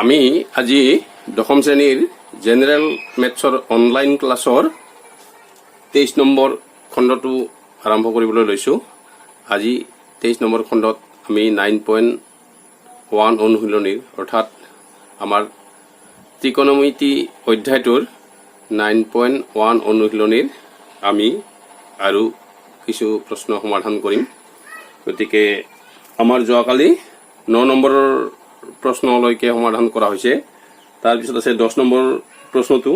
আমি আজি দশম শ্ৰেণীৰ জেনেৰেল মেথছৰ অনলাইন ক্লাছৰ 23 নম্বৰ খণ্ডটো আৰম্ভ কৰিবলৈ লৈছোঁ। আজি 23 নম্বৰ খণ্ডত আমি 9.1 অনুশীলনীৰ অৰ্থাৎ আমাৰ ত্ৰিকোণমিতি অধ্যায়টোৰ 9.1 অনুশীলনীৰ আমি আৰু কিছু প্ৰশ্ন সমাধান কৰিম। গতিকে আমাৰ যোৱাকালি 9 নম্বৰৰ প্ৰশ্নলৈকে সমাধান কৰা হৈছে। তাৰ পিছত আছে 10 নম্বৰ প্ৰশ্নটো।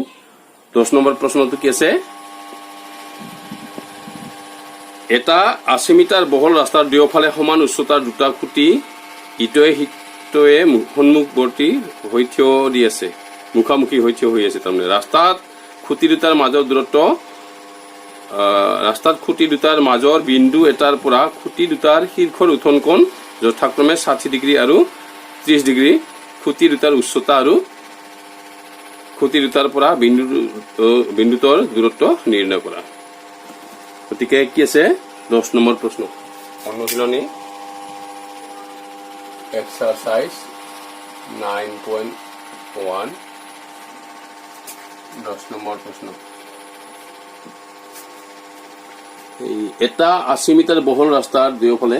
10 নম্বৰ প্ৰশ্নটো কি আছে? এটা 80 মিটাৰ বহল ৰাস্তাৰ দুয়োফালে সমান উচ্চতাৰ দুটা খুঁটি ইটোৱে সিটোৱে সন্মুখৱৰ্তী হৈ থিয় দি আছে, মুখামুখি হৈ থিয় হৈ আছে। তাৰমানে ৰাস্তাত খুঁটি দুটাৰ মাজৰ দূৰত্ব, ৰাস্তাত খুঁটি দুটাৰ মাজৰ বিন্দু এটাৰ পৰা খুঁটি দুটাৰ শীৰ্ষৰ উঠন কোণ যথাক্ৰমে 60 ডিগ্ৰী আৰু 30 ডিগ্ৰী, খুঁটি দুটাৰ উচ্চতা আৰু খুঁটি দুটাৰ পৰা বিন্দুটোৰ দূৰত্ব নিৰ্ণয় কৰা। গতিকে কি আছে 10 নম্বৰ প্ৰশ্ন, অনুশীলনী এক্সাৰচাইজ 9.1 10 নম্বৰ প্ৰশ্ন। এটা 80 মিটাৰ বহল ৰাস্তাৰ দুয়োফালে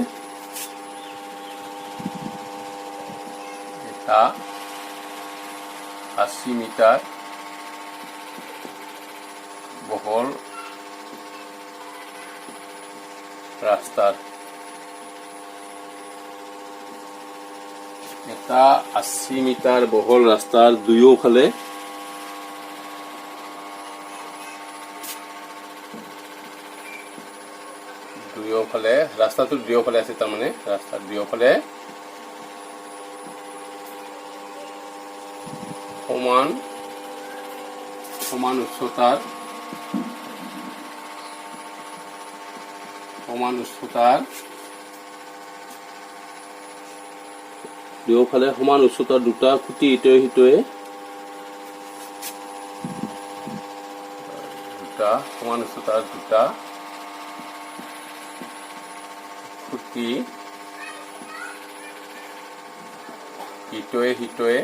এটা 80 মিটাৰ বহল ৰাস্তাৰ এটা 80 মিটাৰ বহল ৰাস্তাৰ দুয়োফালে ৰাস্তাটোৰ দুয়োফালে আছে। তাৰমানে ৰাস্তাৰ দুয়োফালে সমান উচ্চতাৰ দুয়োফালে সমান উচ্চতাৰ দুটা খুঁটি ইটোৱে সিটোৱে সমান উচ্চতাৰ দুটা খুঁটি ইটোৱে সিটোৱে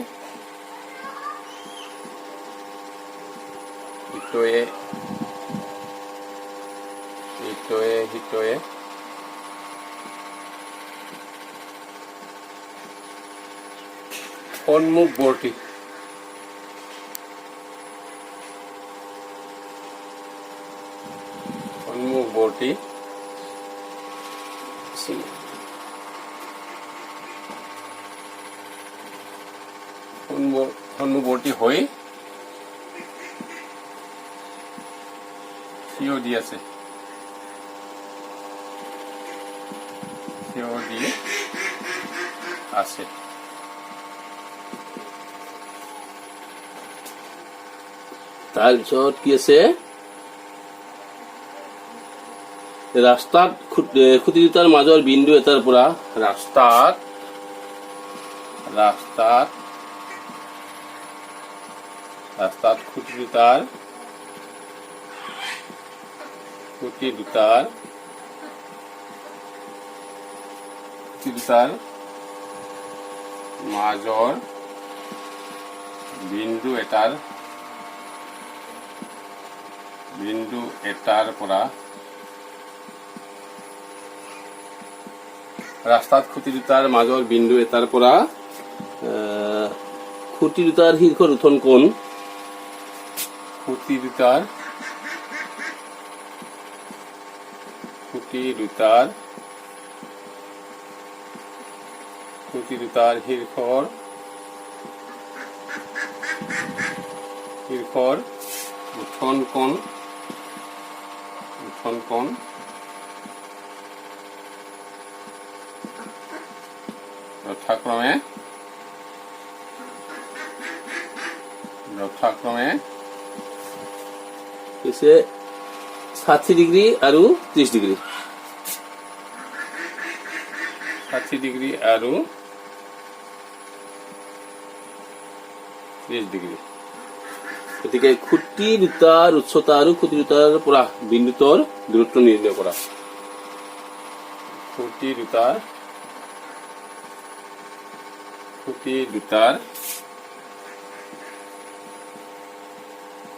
সন্মুখৱৰ্তী হৈ থিয় দি আছে, তাৰপিছত কি আছে? ৰাস্তাত খুঁটি দুটাৰ মাজৰ বিন্দু এটাৰ পৰা ৰাস্তাত খুঁটি দুটাৰ মাজৰ বিন্দু এটাৰ পৰা ৰাস্তাত খুঁটি দুটাৰ মাজৰ বিন্দু এটাৰ পৰা খুঁটি দুটাৰ শীৰ্ষৰ উঠন কোণ খুঁটি দুটাৰ শীৰ্ষৰ উঠন কোণ যথাক্ৰমে 60 ডিগ্ৰী আৰু 30 ডিগ্ৰী। 60 ডিগ্ৰী আৰু 30 ডিগ্ৰী। গতিকে খুঁটি দুটাৰ উচ্চতা আৰু খুঁটি দুটাৰ পৰা বিন্দুটোৰ দূৰত্ব নিৰ্ণয় কৰা। খুঁটি দুটাৰ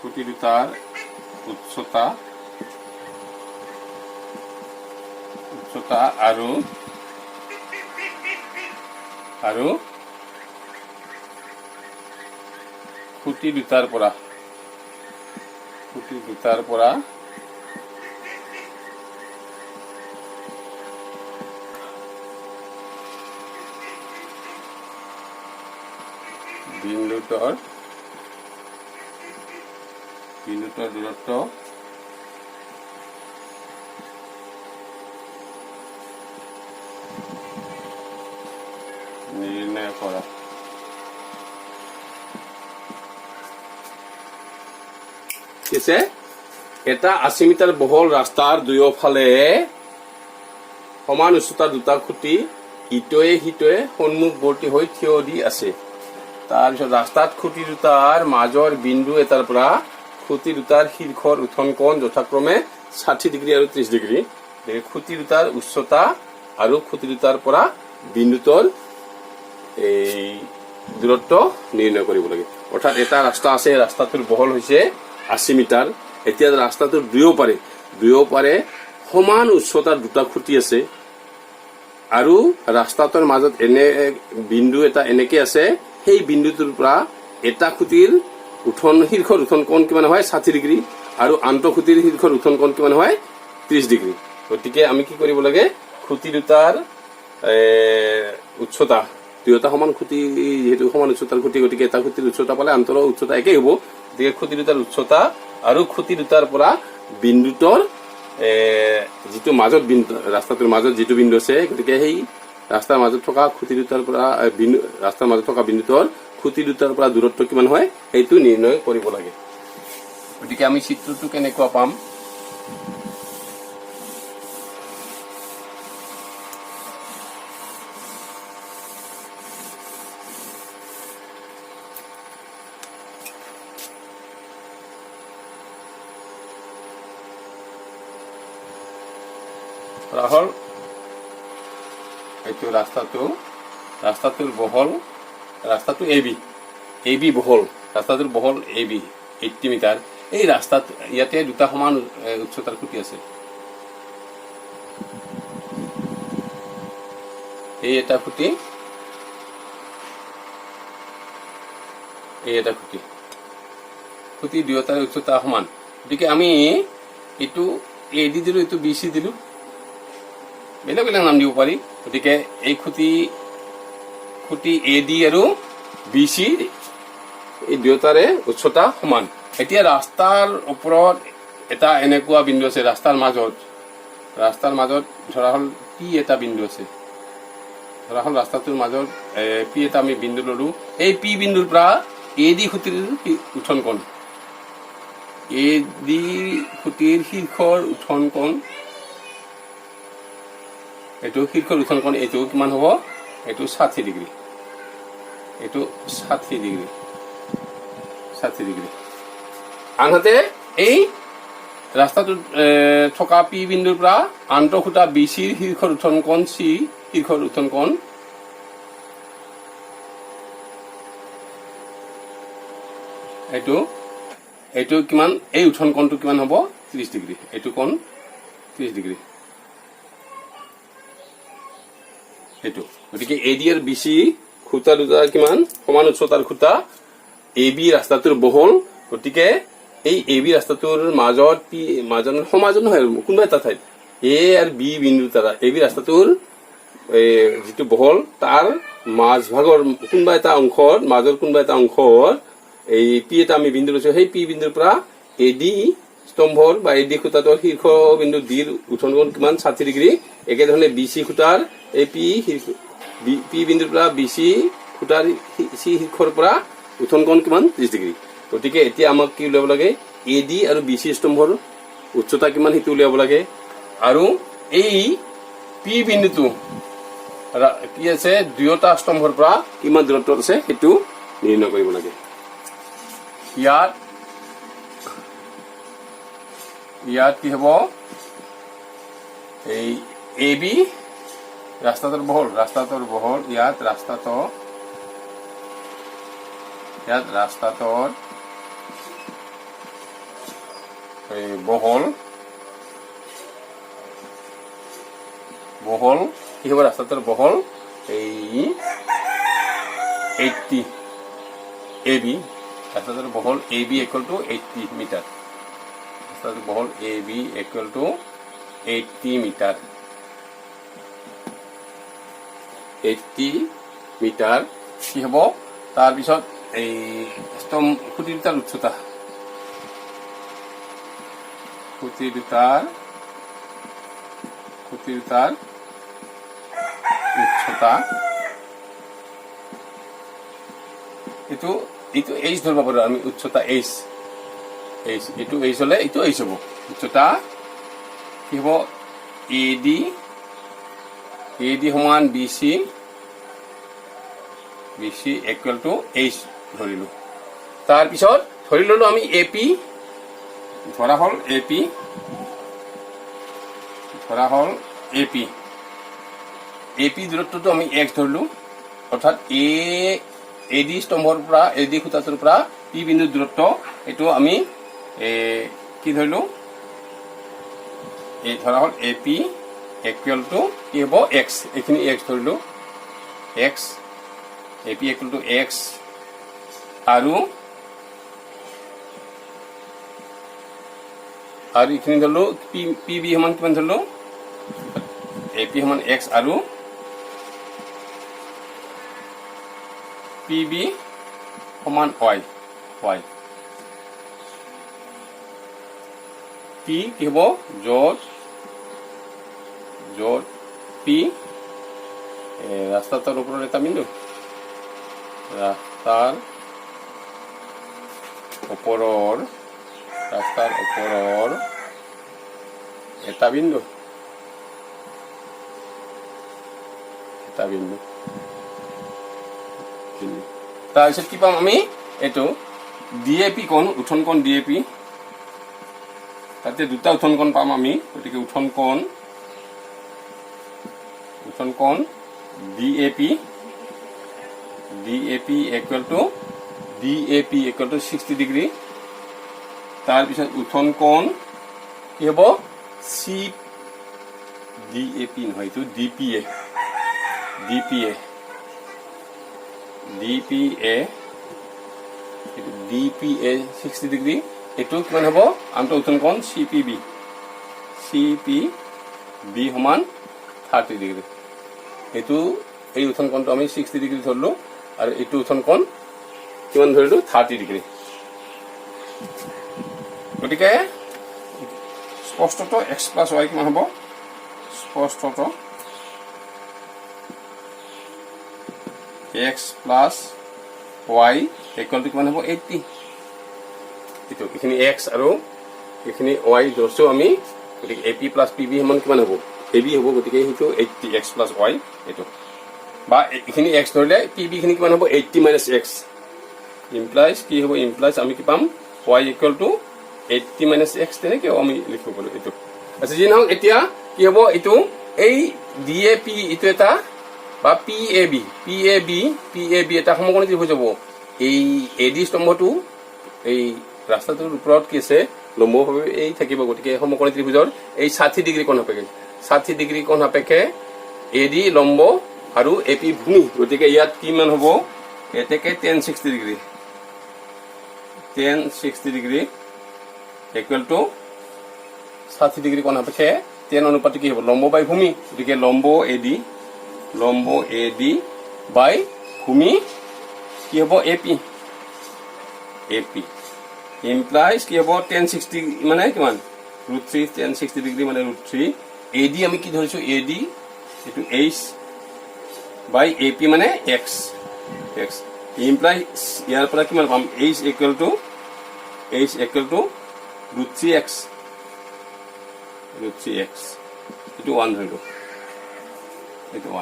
খুঁটি দুটাৰ উচ্চতা আৰু খুঁটি দুটাৰ পৰা বিন্দুটোৰ দূৰত্ব নিৰ্ণয় কৰা। কিছে এটা 80 মিটাৰ বহল ৰাস্তাৰ দুয়োফালে সমান উচ্চতাৰ দুটা খুঁটি ইটোৱে সন্মুখৱৰ্তী হৈ থিয় দি আছে। তাৰপিছত ৰাস্তাত খুঁটি দুটাৰ মাজৰ বিন্দু এটাৰ পৰা খুঁটি দুটাৰ শীৰ্ষৰ উত্থন কোণ যথাক্ৰমে 60 ডিগ্ৰী আৰু 30 ডিগ্ৰী। খুঁটি দুটাৰ উচ্চতা আৰু খুঁটি দুটাৰ পৰা বিন্দুটোৰ এই দূৰত্ব নিৰ্ণয় কৰিব লাগে। অৰ্থাৎ এটা ৰাস্তা আছে, ৰাস্তাটোৰ বহল হৈছে 80 মিটাৰ। এতিয়া ৰাস্তাটোৰ দুয়োপাৰে সমান উচ্চতাৰ দুটা খুঁটি আছে আৰু ৰাস্তাটোৰ মাজত এনে বিন্দু এটা এনেকে আছে। সেই বিন্দুটোৰ পৰা এটা খুঁটিৰ শীৰ্ষৰ উত্থন কোণ কিমান হয় 60 ডিগ্ৰী আৰু আনটো খুঁটিৰ শীৰ্ষৰ উত্থন কোণ কিমান হয় 30 ডিগ্ৰী। গতিকে আমি কি কৰিব লাগে, খুঁটি দুটাৰ উচ্চতা দুয়োটা সমান খুঁটি, যিহেতু সমান উচ্চতাৰ খুঁটি, গতিকে এটা খুঁটিৰ উচ্চতা পালে আনটোৰ উচ্চতা একেই হ'ব। গতিকে খুঁটি দুটাৰ উচ্চতা আৰু খুঁটি দুটাৰ পৰা বিন্দুটোৰ যিটো মাজত বিন্দু, ৰাস্তাটোৰ মাজত যিটো বিন্দু আছে, গতিকে সেই ৰাস্তাৰ মাজত থকা খুঁটি দুটাৰ পৰা ৰাস্তাৰ মাজত থকা বিন্দুটোৰ খুঁটি দুটাৰ পৰা দূৰত্ব কিমান হয় সেইটো নিৰ্ণয় কৰিব লাগে। গতিকে আমি চিত্ৰটো কেনেকুৱা পাম, ৰাহুল এইটো ৰাস্তাটোৰ বহল, ৰাস্তাটো এবি বহল, ৰাস্তাটোৰ বহল এবি 80 মিটাৰ। এই ৰাস্তাত ইয়াতে দুটা সমান উচ্চতাৰ খুঁটি আছে। এই এটা খুঁটি, খুঁটি দুয়োটাৰ উচ্চতা সমান। গতিকে আমি এইটো এ দি দিলো, এইটো বি চি দিলো, বেলেগ বেলেগ নাম দিব পাৰি। গতিকে এই খুঁটি এ ডি আৰু বি চি এই দুয়োটাৰে উচ্চতা সমান। এতিয়া ৰাস্তাৰ ওপৰত এটা এনেকুৱা বিন্দু আছে, ৰাস্তাৰ মাজত ধৰা হ'ল পি এটা বিন্দু আছে। ধৰা হ'ল ৰাস্তাটোৰ মাজত পি এটা আমি বিন্দু ললো। এই পি বিন্দুৰ পৰা এ ডি খুঁটিৰ উত্থন কোণ, এ ডি খুঁটিৰ শীৰ্ষৰ উত্থন কোণ, এইটো শীৰ্ষৰ উত্থন কোণ, এইটো কিমান হ'ব, এইটো 60 ডিগ্ৰী, এইটো 60 ডিগ্ৰী। আনহাতে এই ৰাস্তাটোত থকা পি বিন্দুৰ পৰা আনটো খুঁটা বি চিৰ শীৰ্ষৰ উত্থন কোণ এইটো কিমান, এই উত্থন কোণটো কিমান হ'ব 30 ডিগ্ৰী, এইটো কোণ 30 ডিগ্ৰী। এইটো গতিকে এ ডি আৰু বি চি খুঁটা দুটা কিমান সমান উচ্চতাৰ খুঁটা। এ বি ৰাস্তাটোৰ বহল, গতিকে এই এ বি ৰাস্তাটোৰ মাজত সমাজত নহয় আৰু কোনোবা এটা ঠাইত এ আৰু বি বিন্দু দ্বাৰা এ বি ৰাস্তাটোৰ যিটো বহল তাৰ মাজভাগৰ কোনোবা এটা অংশৰ এই পি এটা আমি বিন্দু লৈছো। সেই পি বিন্দুৰ পৰা এ ডি স্তম্ভৰ বা এ ডি খুঁটাটোৰ শীৰ্ষ বিন্দু ডিৰ উত্থন কোণ কিমান 60 ডিগ্ৰী। একেধৰণে বি চি খুঁটাৰ এই পি বিন্দুৰ পৰা বি চি খুঁটাৰ চি শীৰ্ষৰ পৰা উত্থন কোণ কিমান 30 ডিগ্ৰী। গতিকে এতিয়া আমাক কি উলিয়াব লাগে, এ ডি আৰু বি চি স্তম্ভৰ উচ্চতা কিমান সেইটো উলিয়াব লাগে। আৰু এই পি বিন্দুটো কি আছে, দুয়োটা স্তম্ভৰ পৰা কিমান দূৰত্বত আছে সেইটো নিৰ্ণয় কৰিব লাগে। ইয়াত কি হ'ব, এই এ বি ৰাস্তাটোৰ বহল, ইয়াত ৰাস্তাটোৰ এই বহল বহল কি হ'ব ৰাস্তাটোৰ বহল এই 80 AB ৰাস্তাটোৰ বহল AB equal to 80 মিটাৰ ৰাস্তাটোৰ বহল AB equal to 80 metre 80 metre কি হ'ব তাৰপিছত এই স্তম্ভ খুঁটি দুটাৰ উচ্চতা খুঁটি দুটাৰ উচ্চতা এইটো এইচ ধৰিব পাৰোঁ আমি উচ্চতা এইচ এইটো এইচ হ'লে এইটো এইচ হ'ব উচ্চতা কি হ'ব AD সমান BC equal to H ধৰিলোঁ তাৰপিছত ধৰি ল'লোঁ আমি AP ধৰা হ'ল AP দূৰত্বটো আমি x ধৰিলোঁ অৰ্থাৎ AD স্তম্ভৰ পৰা AD খুঁটাটোৰ পৰা P বিন্দুৰ দূৰত্ব এইটো আমি কি ধৰিলোঁ এই ধৰা হ'ল AP equal to কি হ'ব x এইখিনি x ধৰিলোঁ AP equal to x আৰু এইখিনি ধৰিলোঁ PB সমান কিমান ধৰিলোঁ AP সমান x আৰু PB সমান y P কি হ'ব য'ত P ৰাস্তাটোৰ ওপৰত এটা বিন্দু ৰাস্তাৰ ওপৰৰ এটা বিন্দু তাৰপিছত কি পাম আমি এইটো DAP কোণ উঠন কোণ DAP তাতে দুটা উঠন কোণ পাম আমি গতিকে উঠন কোণ DAP equal to 60 ডিগ্ৰী তাৰপিছত উঠন কোণ কি হ'ব DAP নহয় এইটো DPA 60 ডিগ্ৰী এইটো কিমান হ'ব আনটো উঠন কোণ CPB সমান 30 ডিগ্ৰী এইটো এই উঠন কোণটো আমি 60 ডিগ্ৰী ধৰিলোঁ আৰু এইটো উঠন কোণ কিমান ধৰিলোঁ 30 ডিগ্ৰী গতিকে স্পষ্টত x plus y কিমান হ'ব স্পষ্টত x plus y equal to কিমান হ'ব 80 এইটো এইখিনি x আৰু এইখিনি y ধৰছো আমি গতিকে AP plus PB সমান কিমান হ'ব AB হ'ব গতিকে সেইটো 80 x plus y এইটো বা এইখিনি x ধৰিলে PB খিনি কিমান হ'ব 80 minus x implies কি হ'ব implies আমি কি পাম y equal to 80 minus x তেনেকৈ আমি লিখিব পাৰোঁ এইটো আচ্ছা যি নহওক এতিয়া কি হ'ব এইটো এই DAP এইটো এটা বা PAB এটা সমকোণী ত্ৰিভুজ হ'ব এই AD স্তম্ভটো এই ৰাস্তাটোৰ ওপৰত কি আছে লম্বভাৱে এই থাকিব গতিকে সমকোণী ত্ৰিভুজৰ এই 60 ডিগ্ৰী কোণ সাপেক্ষে AD লম্ব আৰু AP ভূমি গতিকে ইয়াত কিমান হ'ব এতেকে 1060 ডিগ্ৰী equal to 60 ডিগ্ৰী কোণ সাপেক্ষে 10 অনুপাতে কি হ'ব লম্ব বাই ভূমি গতিকে লম্ব AD বাই ভূমি কি হ'ব AP implies কি হ'ব 1060 মানে কিমান √3 1060 ডিগ্ৰী মানে √3 AD আমি কি ধৰিছো AD এটো h বাই AP মানে x implies ইয়াৰ পৰা কিমান পাম h equal to √3x এটো 1 ধৰিলো এটো 1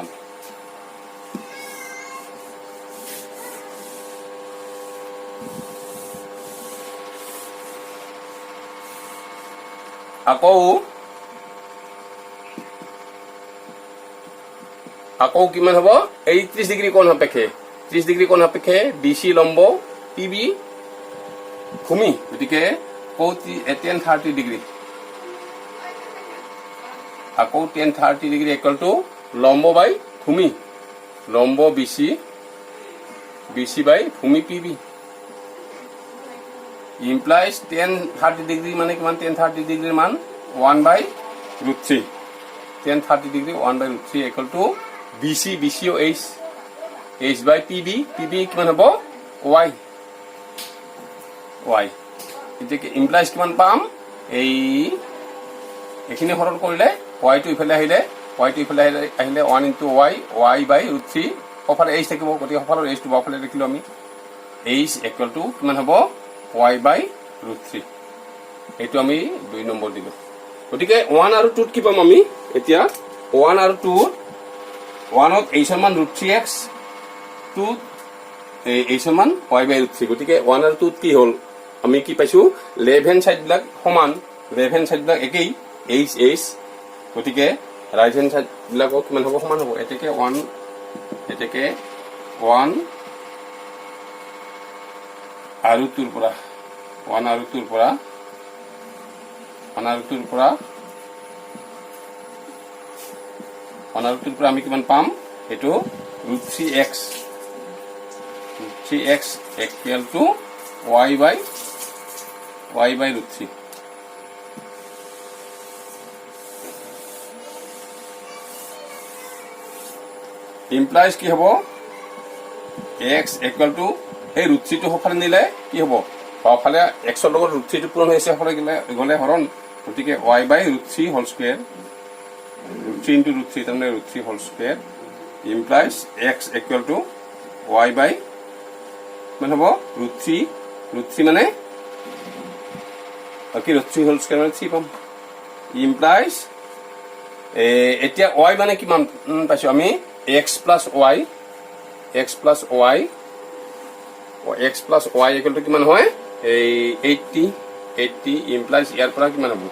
আকৌ কিমান হ'ব এই 30 ডিগ্ৰী কোণ সাপেক্ষে BC লম্ব PB ভূমি গতিকে আকৌ 1030 ডিগ্ৰী আকৌ 1030 ডিগ্ৰী ইকুৱেল টু লম্ব বাই ভূমি লম্ব BC বাই ভূমি PB ইমপ্লাইজ 1030 ডিগ্ৰী মানে কিমান 1030 ডিগ্ৰীৰ মান 1/√3 1030 ডিগ্ৰী 1/√3 ইকুৱেল টু BC ও H বাই PB কিমান হ'ব y এতিয়া ইমপ্লাইজ কিমান পাম এইখিনি সৰল কৰিলে y টো ইফালে আহিলে 1 into y by √3 সফালে h থাকিব গতিকে সফালৰ h টো বাওঁফালে লিখিলো আমি h ইকুৱেল টু কিমান হ'ব y by √3 এইটো আমি 2 নম্বৰ দিলো গতিকে 1 আৰু 2 কি পাম আমি এতিয়া 1 আৰু 2 1 ত h ৰ মান √3x 2 h ৰ মান y by √3 গতিকে 1 আৰু 2 কি হ'ল আমি কি পাইছো লেফট হ্যান্ড সাইড বিলাক সমান লেফট হ্যান্ড সাইড বিলাক একেই h গতিকে রাইট হ্যান্ড সাইড বিলাক কিমান হ'ব সমান হ'ব এটাকে 1 আৰু 2 পৰা 1 আৰু 2 পৰা 1 আৰু 2 পৰা 1 আৰু 2 পৰা আমি কিমান পাম এটো √3x equal to y by √3 implies কি হ'ব x equal to এই √3 টো সফালে নিলে কি হ'ব বাওঁফালে x ৰ লগত √3 টো পূৰণ হৈছে সফালে গলে হৰণ গতিকে y by √3 whole square √3 into √3 তাৰমানে √3 whole square implies x equal to y by মানে হ'ব √3 মানে কি √3 whole square মানে 3 পাম implies এতিয়া y মানে কিমান পাইছো আমি x plus y equal to কিমান হয় 80 implies ইয়াৰ পৰা কিমান হ'ব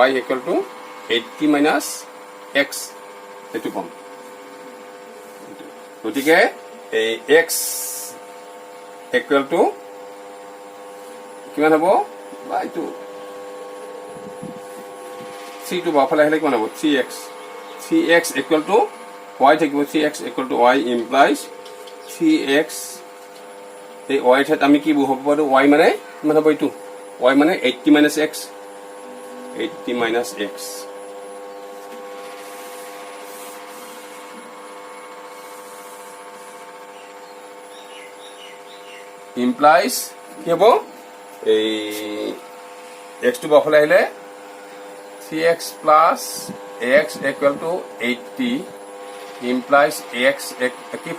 y equal to 80 minus x এটো পাম গতিকে x equal to কিমান হ'ব বা এটো 3 টো বাওঁফালে আহিলে কিমান হ'ব 3x equal to y থাকিব 3x equal to y implies 3x এই y ঠাইত আমি কি বহাব পাৰো y মানে কিমান হ'ব এটো y মানে 80 minus x implies কি হ'ব এই x টো বাওঁফালে আহিলে 3x plus x equal to 80 implies x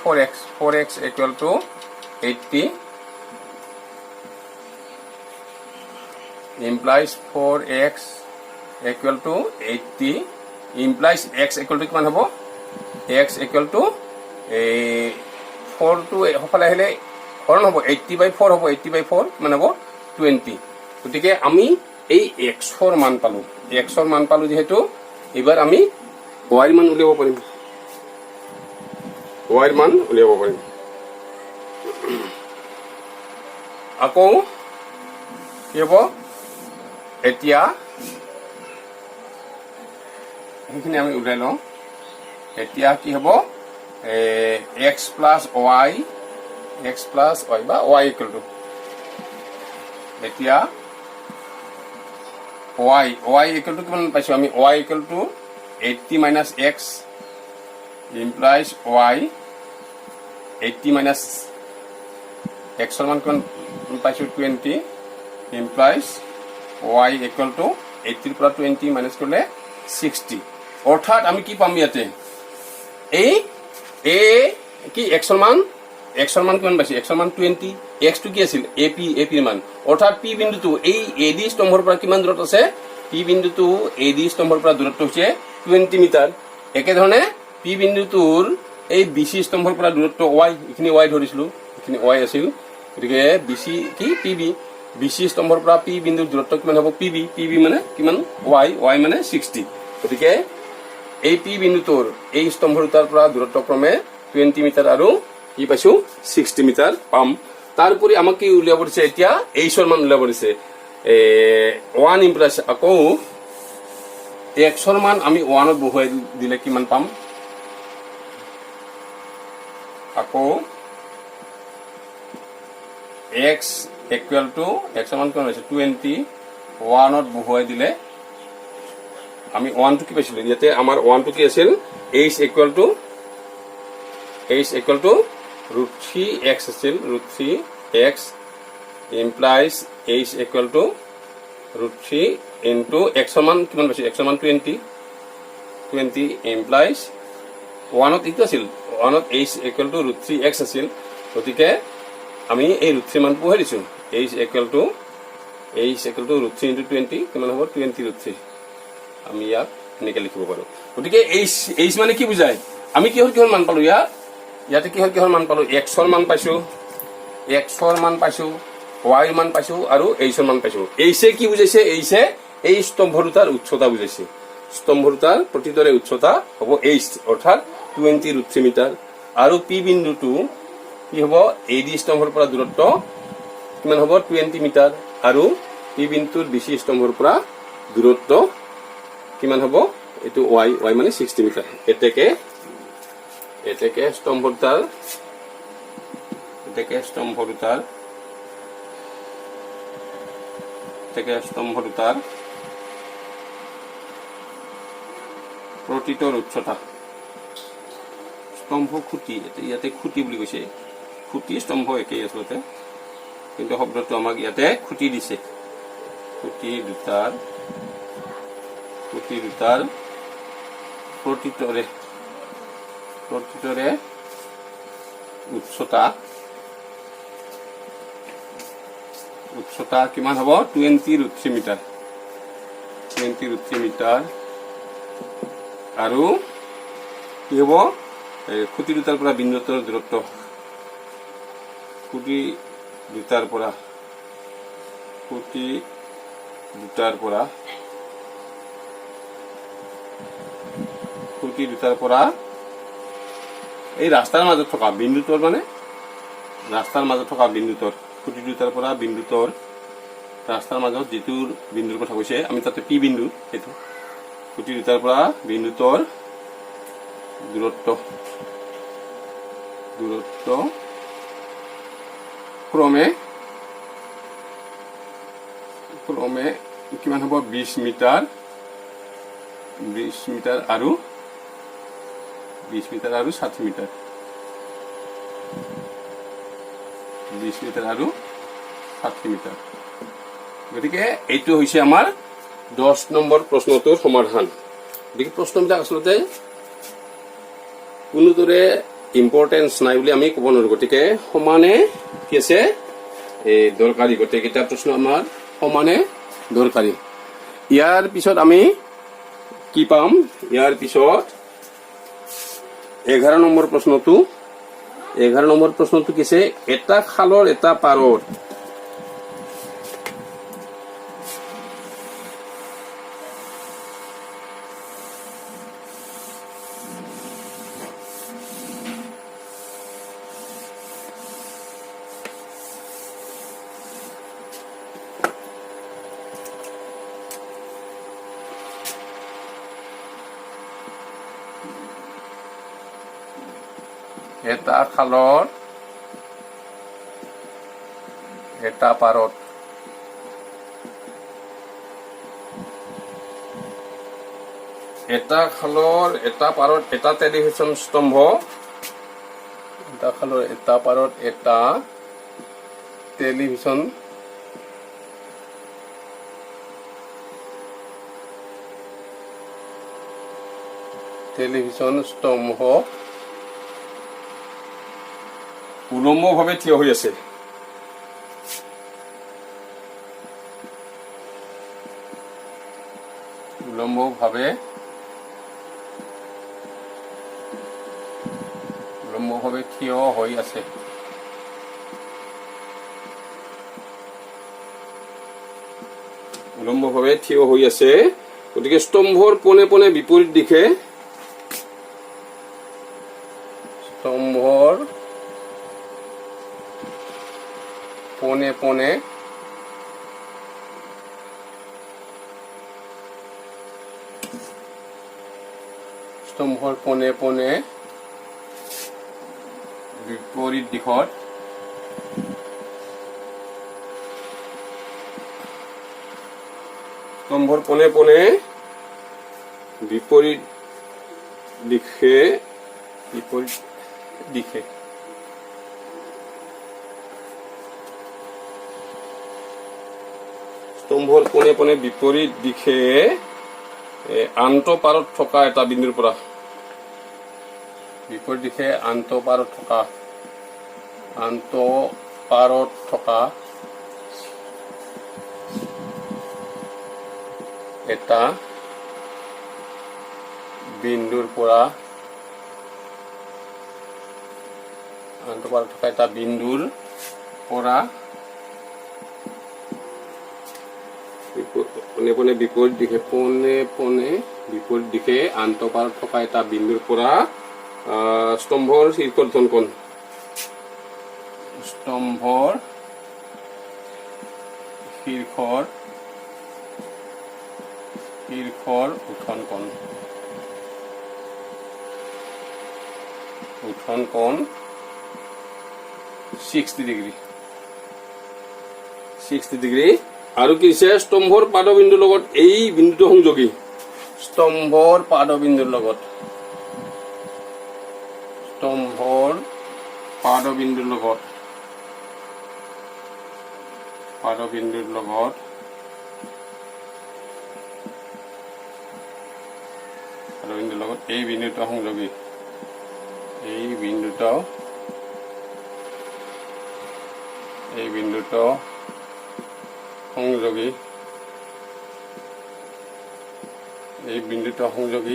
4x equal to 80 implies 4x equal to 80 implies x equal to কিমান হ'ব x equal to 4 to সফালে আহিলে হৰণ হ'ব 80/4 হ'ব 80/4 কিমান হ'ব 20 গতিকে আমি এই x ৰ মান পালো যেহেতু এবাৰ আমি y ৰ মান উলিয়াব পাৰিম আকৌ কি হ'ব এতিয়া সেইখিনি আমি উলিয়াই লওঁ এতিয়া কি হ'ব x plus y বা y equal to এতিয়া y equal to কিমান পাইছো আমি y equal to 80 minus x implies y 80 minus x ৰ মান কিমান পাইছো 20 implies y equal to 80 ৰ পৰা 20 minus কৰিলে 60 অৰ্থাৎ আমি কি পাম ইয়াতে এই কি x ৰ মান কিমান পাইছো x ৰ মান 20 x টো কি আছিল ap ৰ মান অৰ্থাৎ p বিন্দুটো এই ad স্তম্ভৰ পৰা কিমান দূৰত আছে p বিন্দুটো ad স্তম্ভৰ পৰা দূৰত্ব হৈছে 20 মিটাৰ একে ধৰণে p বিন্দুটোৰ এই bc স্তম্ভৰ পৰা দূৰত্ব y এখিনি y ধৰিছিলো এখিনি y আছিল গতিকে bc কি pb bc স্তম্ভৰ পৰা p বিন্দুৰ দূৰত্ব কিমান হ'ব pb মানে কিমান y মানে 60 গতিকে এই p বিন্দুটোৰ এই স্তম্ভৰ পৰা দূৰত্ব ক্ৰমে 20 মিটাৰ আৰু কি পাইছো 60 মিটাৰ পাম তাৰপৰে আমাকে উলিয়াব দিছে এতিয়া h ৰ মান উলিয়াব দিছে 1 ইমপ্লাইজ আকৌ xৰ মান আমি 1ত বহুৱাই দিলে কিমান পাম আকৌ x equal to x মান কিমান হৈছে 20 1ত বহুৱাই দিলে আমি 1 টো কি পাইছিলো ইয়াতে আমাৰ 1 টো কি আছিল h equal to √3x আছিল √3x implies h equal to √3 into x মান কিমান পাইছো x মান 20 implies 1ত ইটো আছিল 1ত h equal to √3x আছিল গতিকে আমি এই √3 মান বহুৱাই দিছো h equal to √3 into 20 কিমান হ'ব 20 √3 আমি ইয়াত এনেকৈ লিখিব পাৰো গতিকে h মানে কি বুজায় আমি কিহৰ মান পালো ইয়াতে কিহৰ মান পালো x ৰ মান পাইছো y ৰ মান পাইছো আৰু h ৰ মান পাইছো h কি বুজাইছে h এই স্তম্ভ দুটাৰ উচ্চতা বুজাইছে স্তম্ভ দুটাৰ প্ৰতিদৰে উচ্চতা হ'ব h অৰ্থাৎ 20 √3 মিটাৰ আৰু p বিন্দুটো কি হ'ব ad স্তম্ভৰ পৰা দূৰত্ব কিমান হ'ব 20 মিটাৰ আৰু p বিন্দুৰ bc স্তম্ভৰ পৰা দূৰত্ব কিমান হ'ব এটো y মানে 60 মিটাৰ এতেকে স্তম্ভ দুটাৰ প্ৰতিটোৰ উচ্চতা স্তম্ভ খুঁটি ইয়াতে খুঁটি বুলি কৈছে খুঁটি স্তম্ভ একেই আচলতে কিন্তু শব্দটো আমাক ইয়াতে খুঁটি দিছে খুঁটি দুটাৰ প্ৰতিটোৰে উচ্চতা কিমান হ'ব 20 √3 মিটাৰ আৰু কি হ'ব খুঁটি দুটাৰ পৰা বিন্দুটোৰ দূৰত্ব খুঁটি দুটাৰ পৰা এই ৰাস্তাৰ মাজত থকা বিন্দুটোৰ মানে খুঁটি দুটাৰ পৰা বিন্দুটোৰ ৰাস্তাৰ মাজত যিটো বিন্দুৰ কথা কৈছে আমি তাতে পি বিন্দু সেইটো খুঁটি দুটাৰ পৰা বিন্দুটোৰ দূৰত্ব ক্ৰমে কিমান হ'ব 20 মিটাৰ আৰু 60 মিটাৰ 20 মিটাৰ আৰু 60 মিটাৰ গতিকে এইটো হৈছে আমাৰ 10 নম্বৰ প্ৰশ্নটোৰ সমাধান গতিকে প্ৰশ্নবিলাক আচলতে কোনোদৰে ইম্পৰ্টেন্স নাই বুলি আমি ক'ব নোৱাৰো গতিকে সমানে কি আছে দৰকাৰী গতিকে এটা প্ৰশ্ন আমাৰ সমানে দৰকাৰী ইয়াৰ পিছত আমি কি পাম ইয়াৰ পিছত 11 নম্বৰ প্ৰশ্নটো কিছে এটা খালৰ এটা পাৰত এটা খালৰ এটা পাৰত এটা খালৰ এটা পাৰত এটা টেলিভিছন স্তম্ভ এটা খালৰ এটা পাৰত এটা টেলিভিছন স্তম্ভ উলম্বভাৱে থিয় হৈ আছে উলম্বভাৱে থিয় হৈ আছে গতিকে স্তম্ভৰ পোনে পোনে বিপৰীত দিশে স্তম্ভৰ পোনে পোনে স্তম্ভৰ পোনে পোনে বিপৰীত দিশত স্তম্ভৰ পোনে পোনে বিপৰীত দিশে স্তম্ভৰ পোনে পোনে বিপৰীত দিশে আন্তঃপাৰত থকা এটা বিন্দুৰ পৰা বিপৰীত দিশে আন্তঃপাৰত থকা এটা বিন্দুৰ পৰা পোনে পোনে বিপৰীত দিশে আন্তঃপাৰত থকা এটা বিন্দুৰ পৰা স্তম্ভৰ শীৰ্ষৰ কোণ স্তম্ভৰ শীৰ্ষৰ উঠন কোণ 60 ডিগ্ৰী আৰু কি আছে স্তম্ভৰ পাদবিন্দুৰ লগত এই বিন্দুটো সংযোগী স্তম্ভৰ পাদবিন্দুৰ লগত এই বিন্দুটো সংযোগী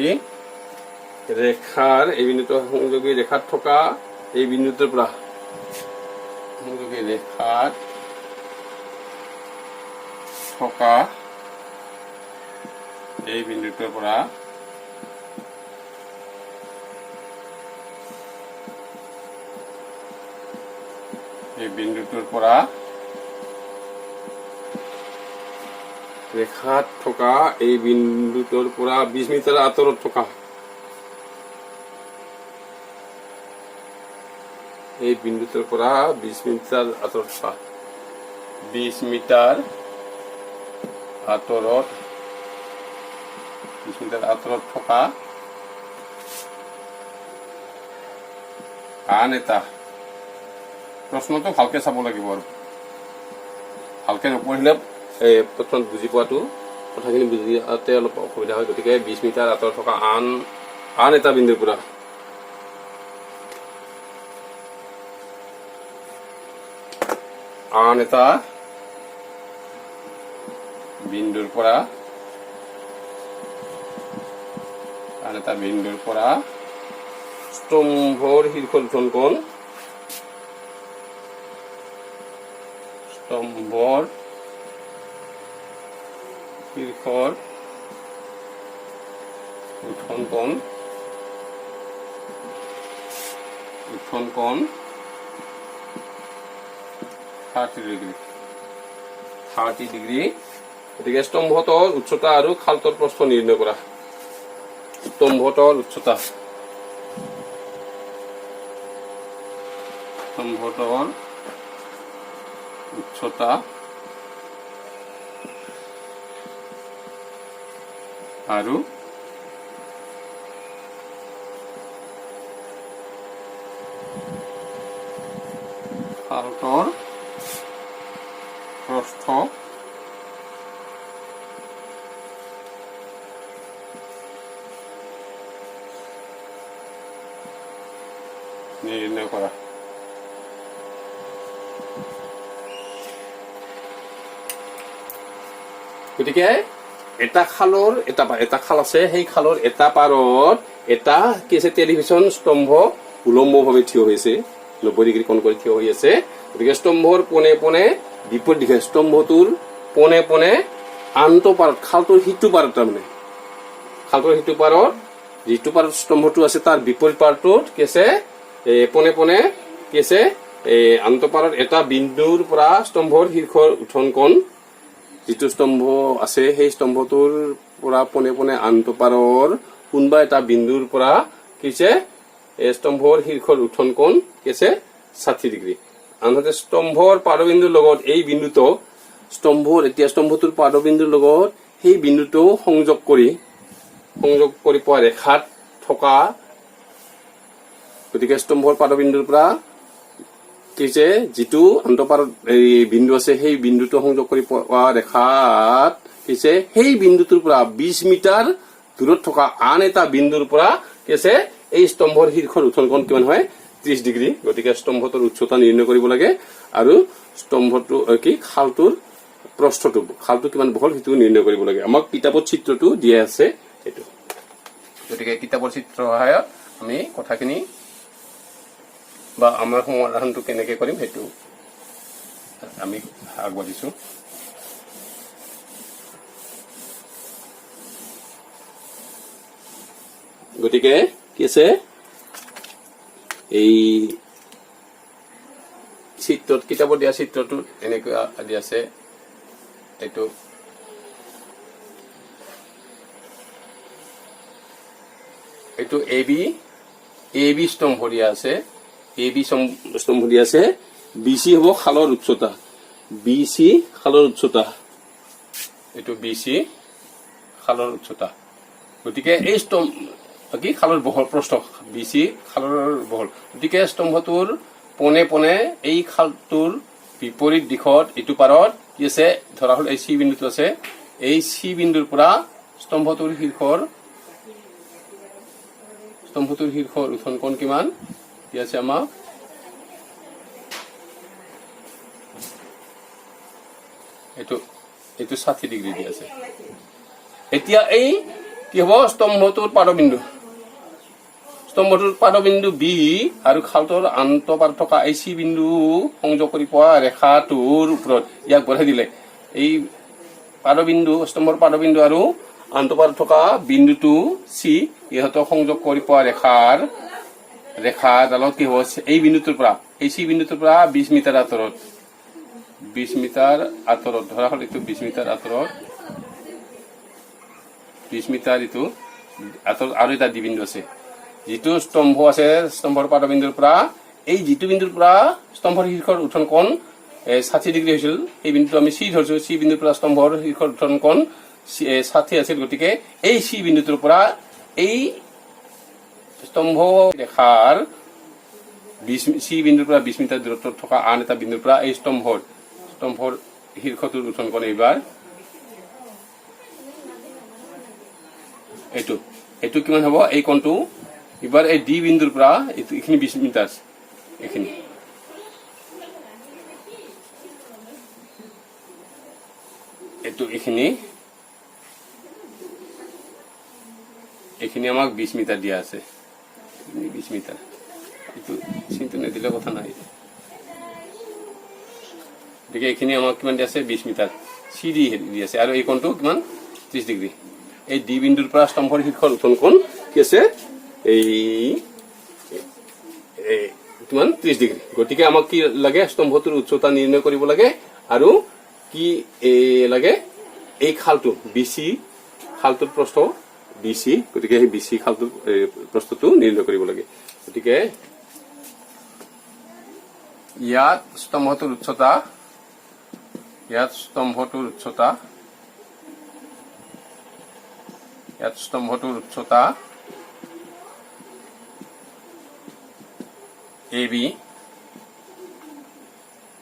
এই বিন্দুটো সংযোগী ৰেখাত থকা এই বিন্দুটোৰ পৰা এই বিন্দুটোৰ পৰা ৰেখাত থকা এই বিন্দুটোৰ পৰা 20 মিটাৰ আঁতৰত থকা এই বিন্দুটোৰ পৰা 20 মিটাৰ আঁতৰত থকা আন এটা প্ৰশ্নটো ভালকে চাব লাগিব আৰু ভালকে নপঢ়িলে প্ৰথম বুজি পোৱাটো কথাখিনি বুজিতে অলপ অসুবিধা হয় গতিকে 20 মিটাৰ আঁতৰত থকা আন এটা বিন্দুৰ পৰা স্তম্ভৰ শীৰ্ষৰ উঠন কোণ উঠন কোণ 30 ডিগ্ৰী গতিকে স্তম্ভটোৰ উচ্চতা আৰু খালটোৰ প্ৰস্থ নিৰ্ণয় কৰা স্তম্ভটোৰ উচ্চতা আৰু খালটোৰ প্ৰস্থ নিৰ্ণয় কৰা গতিকে এটা খাল আছে সেই খালৰ এটা পাৰত এটা কি আছে টেলিভিছন স্তম্ভ উলম্বভাৱে থিয় হৈছে 90 ডিগ্ৰী কোণ কৰি থিয় হৈ আছে গতিকে স্তম্ভৰ পোনে পোনে বিপৰীত দিশে স্তম্ভটোৰ পোনে পোনে আন্তঃপাৰত খালটোৰ সিটো পাৰত তাৰমানে খালটোৰ সিটো পাৰত যিটো পাৰত স্তম্ভটো আছে তাৰ বিপৰীত পাৰটোত কি আছে পোনে পোনে কি আছে আন্তঃপাৰত এটা বিন্দুৰ পৰা স্তম্ভৰ শীৰ্ষৰ উঠন কোণ যিটো স্তম্ভ আছে সেই স্তম্ভটোৰ পৰা পোনে পোনে আন্তঃপাৰৰ কোনোবা এটা বিন্দুৰ পৰা কি হৈছে স্তম্ভৰ শীৰ্ষৰ উত্থন কোণ কি আছে 60 ডিগ্ৰী আনহাতে স্তম্ভৰ পাদবিন্দুৰ লগত এই বিন্দুটো স্তম্ভটোৰ পাদবিন্দুৰ লগত সেই বিন্দুটো সংযোগ কৰি পোৱা ৰেখাত থকা গতিকে স্তম্ভৰ পাদবিন্দুৰ পৰা কি হৈছে যিটো অন্তপাৰত এই বিন্দু আছে সেই বিন্দুটো সংযোগ কৰি পোৱা ৰেখাত কি হৈছে সেই বিন্দুটোৰ পৰা 20 মিটাৰ দূৰত থকা আন এটা বিন্দুৰ পৰা কি আছে এই স্তম্ভৰ শীৰ্ষৰ উত্থন কোণ কিমান হয় 30 ডিগ্ৰী গতিকে স্তম্ভটোৰ উচ্চতা নিৰ্ণয় কৰিব লাগে আৰু স্তম্ভটো কি খালটো কিমান বহল সেইটো নিৰ্ণয় কৰিব লাগে আমাক কিতাপত চিত্ৰটো দিয়া আছে এটো গতিকে কিতাপৰ চিত্ৰৰ সহায়ত আমি কথাখিনি বা আমাৰ সমাধানটো কেনেকৈ কৰিম সেইটো আমি আগবাঢ়িছো গতিকে কি আছে এই চিত্ৰত কিতাপত দিয়া চিত্ৰটো এনেকৈ দিয়া আছে এইটো এ বি স্তম্ভ দিয়া আছে স্তম্ভ দিয়া আছে বিসি হ'ব খালৰ উচ্চতা এইটো বিসি খালৰ উচ্চতা গতিকে এই স্তম্ভ কি খালৰ বহল প্ৰস্থ বিসি খালৰ বহল গতিকে স্তম্ভটোৰ পোনে পোনে এই খালটোৰ বিপৰীত দিশত ইটো পাৰত কি আছে ধৰা হল এই সি বিন্দুটো আছে এই সি বিন্দুৰ পৰা স্তম্ভটোৰ শীৰ্ষৰ উত্থন কোণ কিমান কি আছে আমাৰ এইটো 60 ডিগ্ৰী দি আছে এতিয়া এই কি হ'ব স্তম্ভটোৰ পাদবিন্দু বি আৰু খালটোৰ আন্তঃপাৰত থকা এই সি বিন্দু সংযোগ কৰি পোৱা ৰেখাটোৰ ওপৰত ইয়াক বঢ়াই দিলে এই স্তম্ভৰ পাদবিন্দু আৰু আন্তঃপাৰত থকা বিন্দুটো সি ইহঁতক সংযোগ কৰি পোৱা ৰেখাডালত কি হ'ব এই বিন্দুটোৰ পৰা এই সি বিন্দুটোৰ পৰা 20 মিটাৰ আঁতৰত ধৰা হল এইটো 20 মিটাৰ আঁতৰত 20 মিটাৰ ইটো আঁতৰত আৰু এটা ডি বিন্দু আছে যিটো স্তম্ভ আছে স্তম্ভৰ পাদবিন্দুৰ পৰা এই যিটো বিন্দুৰ পৰা স্তম্ভৰ শীৰ্ষৰ উত্থন কোণ 60 ডিগ্ৰী হৈছিল এই বিন্দুটো আমি সি ধৰিছো সি বিন্দুৰ পৰা স্তম্ভৰ শীৰ্ষৰ উত্থন কোণ 60 আছিল গতিকে এই সি বিন্দুটোৰ পৰা এই স্তম্ভ ৰেখাৰ সি বিন্দুৰ পৰা 20 মিটাৰ দূৰত্বত থকা আন এটা বিন্দুৰ পৰা এই স্তম্ভৰ শীৰ্ষটোৰ উত্থন কোণ এইবাৰ এইটো কিমান হ'ব এই কোণটো এবাৰ এই ডি বিন্দুৰ পৰা এইখিনি 20 মিটাৰ এইখিনি এইখিনি আমাক 20 মিটাৰ দিয়া আছে 20 মিটাৰ এইটো চিন্তা নিদিলে কথা নাই গতিকে এইখিনি আমাক কিমান দিয়া আছে 20 মিটাৰ চি দি আছে আৰু এই কোণটো কিমান 30 ডিগ্ৰী এই ডি বিন্দুৰ পৰা স্তম্ভৰ শীৰ্ষৰ উত্থন কোণ কি আছে এই কিমান 30 ডিগ্ৰী গতিকে আমাক কি লাগে স্তম্ভটোৰ উচ্চতা নিৰ্ণয় কৰিব লাগে আৰু কি লাগে এই খালটো বিসি খালটোৰ প্ৰস্থ বিসি গতিকে এই বিসি খালটোৰ প্ৰস্থটো নিৰ্ণয় কৰিব লাগে গতিকে ইয়াত স্তম্ভটোৰ উচ্চতা এ বি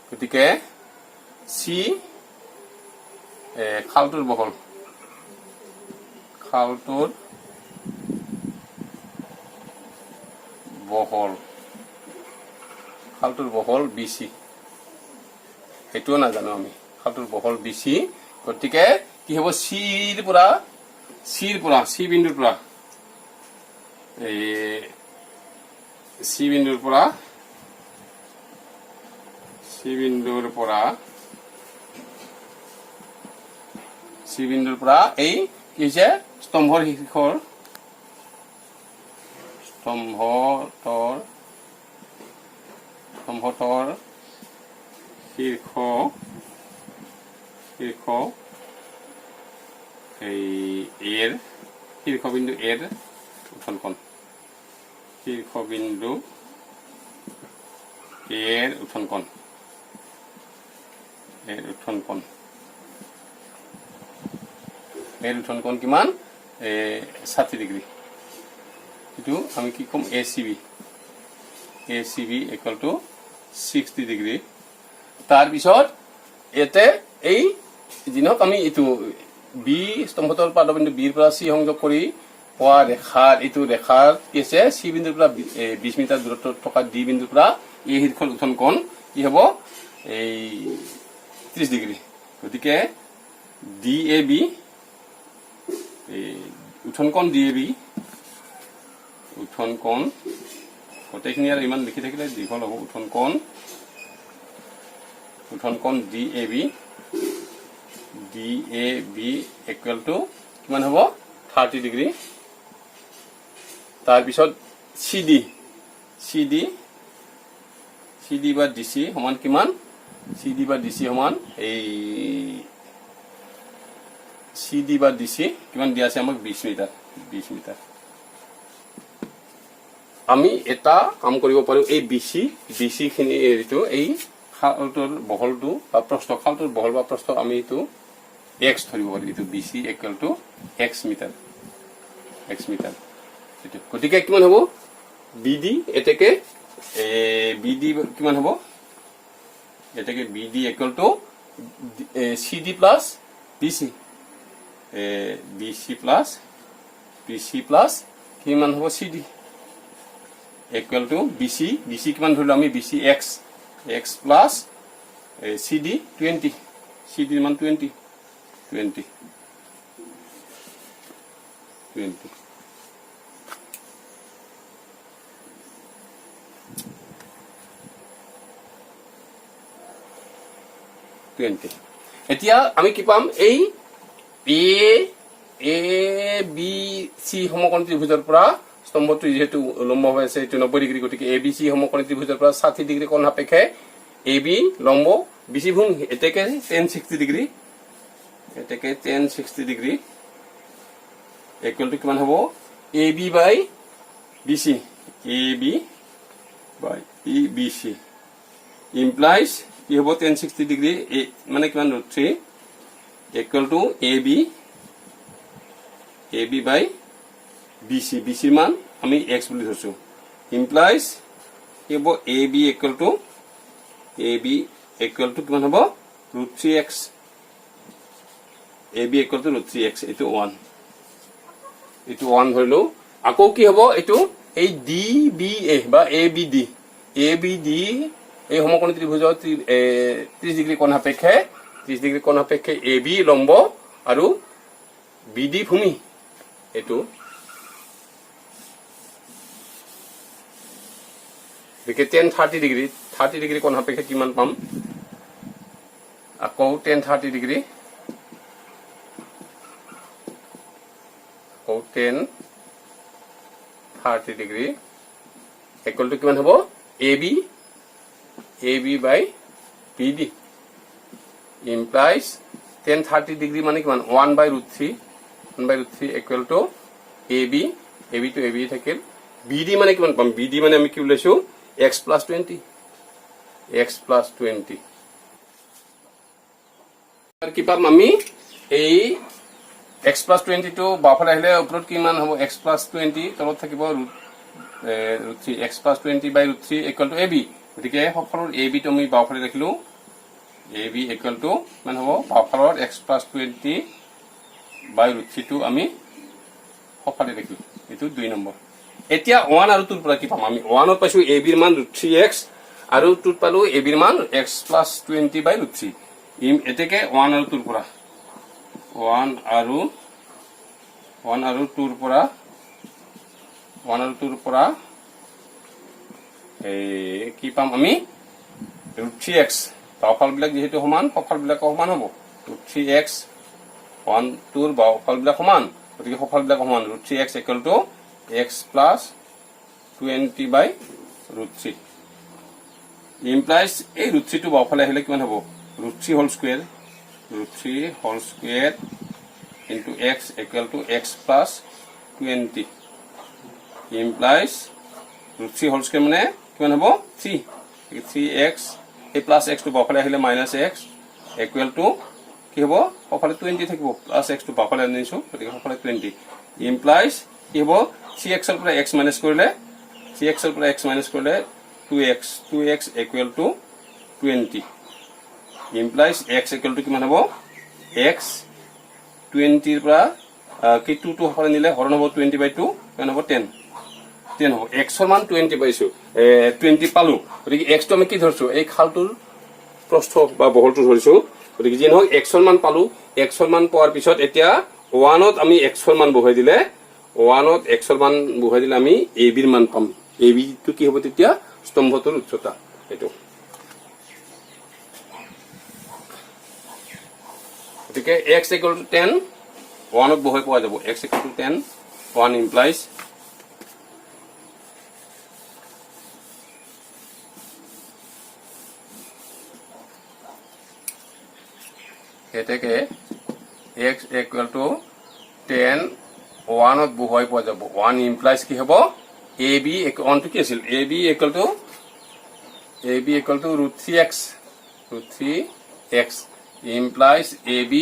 গতিকে সি খালটোৰ বহল বিসি এইটোও নাজানো আমি খালটোৰ বহল বিসি গতিকে কি হ'ব সি বিন্দুৰ পৰা সি বিন্দুৰ পৰা এই কি হৈছে স্তম্ভৰ শীৰ্ষৰ শীৰ্ষ এই শীৰ্ষবিন্দু এৰ উত্থানকোণ শীৰ্ষবিন্দু এৰ উত্থানকোণ এৰ উত্থানকোণ কিমান 60 ডিগ্ৰী এটো আমি কি কম ACB equal to 60 ডিগ্ৰী তাৰ পিছত এতে এই দিনক আমি এটো বি স্তম্ভতল পাদবিন্দু বিৰ পৰা সি সংযোগ কৰি পোৱা ৰেখাৰ এটো ৰেখাৰ কি আছে সি বিন্দুৰ পৰা 20 মিটাৰ দূৰত্বত থকা ডি বিন্দুৰ পৰা এই শীৰ্ষৰ উত্থানকোণ কি হ'ব এই 30 ডিগ্ৰী গতিকে DAB এই উত্থানকোণ DAB উত্থানকোণ গোটেইখিনি আৰু ইমান লিখি থাকিলে দীঘল হ'ব উত্থানকোণ DAB equal to কিমান হ'ব 30 ডিগ্ৰী তাৰ পিছত CD বা DC সমান কিমান CD বা DC সমান এই CD বা DC কিমান দিয়া আছে আমাক 20 মিটাৰ আমি এটা কাম কৰিব পাৰো এই BC খিনি এৰিটো এই খালটোৰ বহলটো বা প্ৰস্থ খালটোৰ বহল বা প্ৰস্থ আমি এটো x ধৰিব পাৰো এটো BC equal to x metre এটো গতিকে কিমান হ'ব BD এটাকে BD কিমান হ'ব এটাকে BD equal to CD plus BC plus কিমান হ'ব CD equal to BC কিমান ধৰিলো আমি BC x plus CD 20 CD মান 20 এতিয়া আমি কি পাম এই ABC সমকোণ ত্ৰিভুজৰ পৰা স্তম্ভটো যেহেতু লম্ব হৈ আছে 90 ডিগ্ৰী গতিকে ABC সমকোণ ত্ৰিভুজৰ পৰা 60 ডিগ্ৰী কোণ সাপেক্ষে AB লম্ব BC ভূমি এটাকে 1060 ডিগ্ৰী equal to কিমান হ'ব AB by BC implies কি হ'ব 1060 ডিগ্ৰী মানে কিমান √3 equal to AB by BC মান আমি x বুলি ধৰছো implies কি হ'ব AB equal to কিমান হ'ব √3x AB equal to √3x এটো 1 ধৰিলো আকৌ কি হ'ব এটো এই DBA বা ABD এই সমকোণ ত্ৰিভুজৰ 30 ডিগ্ৰী কোণ সাপেক্ষে AB লম্ব আৰু BD ভূমি এটো বিকে 30 ডিগ্ৰী কোণ সাপেক্ষে কিমান পাম আকৌ 30 ডিগ্ৰী equal to কিমান হ'ব AB by BD implies 1030 degree মানে কিমান 1/√3 equal to AB to AB থাকিল BD মানে কিমান পাম BD মানে আমি কি উলাইছো x plus 20 আর কি পাম আমি এই x plus 20 to বাফালে আহিলে ওপৰত কিমান হ'ব x plus 20 তলত থাকিব √3 x plus 20/√3 equal to AB গতিকে সফলৰ AB টো আমি বাফালে ৰাখিলো AB equal to মান হ'ব বাফালৰ x plus 20/√3 টো আমি সফলে ৰাখিলো এটো 2 নম্বৰ এতিয়া 1 আৰু 2 ৰ পৰা কি পাম আমি 1 ত পাইছো AB ৰ মান √3x আৰু 2 ত পালো AB ৰ মান x plus 20/√3 এটাকে 1 আৰু 2 ৰ পৰা 1 আৰু 2 ৰ পৰা কি পাম আমি √3x বাওফাল বিলাক যেহেতু সমান সফল বিলাক সমান হ'ব √3x 1 2 ৰ বাওফাল বিলাক সমান গতিকে সফল বিলাক সমান √3x equal to x plus 20/√3 implies এই √3 টো বাওফালে আহিলে কিমান হ'ব √3 whole square into x equal to x plus 20 implies root 3 whole square মানে কিমান হ'ব 3 3x এই প্লাছ x টো বাওঁফালে আহিলে মাইনাছ x ইকুৱেল টু কি হ'ব সফালে 20 থাকিব প্লাছ x টো বাওঁফালে আনিছো গতিকে সফালে 20 ইমপ্লাইজ কি হ'ব 3x ৰ পৰা x মাইনাছ কৰিলে 3x ৰ পৰা x মাইনাছ কৰিলে 2x equal to 20 implies x equal to কিমান হ'ব x 20 ৰ পৰা কি 2 টো সফালে নিলে হৰণ হ'ব 20/2 কিমান হ'ব 10 হ'ব x ৰ মান 20 পাইছো 20 পালো গতিকে x টো আমি কি ধৰছো এই খালটোৰ প্ৰস্থ বা বহলটো ধৰিছো গতিকে যি নহওক x ৰ মান পালো x ৰ মান পোৱাৰ পিছত এতিয়া 1 ত আমি x ৰ মান বহাই দিলে 1 ত x ৰ মান বহাই দিলে আমি ab ৰ মান পাম ab টো কি হ'ব তেতিয়া স্তম্ভটোৰ উচ্চতা এটো গতিকে x = 10 1 ত বহাই পোৱা যাব x = 10 1 ইমপ্লাইজ এটাকে x equal to 10 1 ত বহাই পোৱা যাব 1 ইমপ্লাইজ কি হ'ব ab অন টু কি আছিল ab equal to root 3x implies ab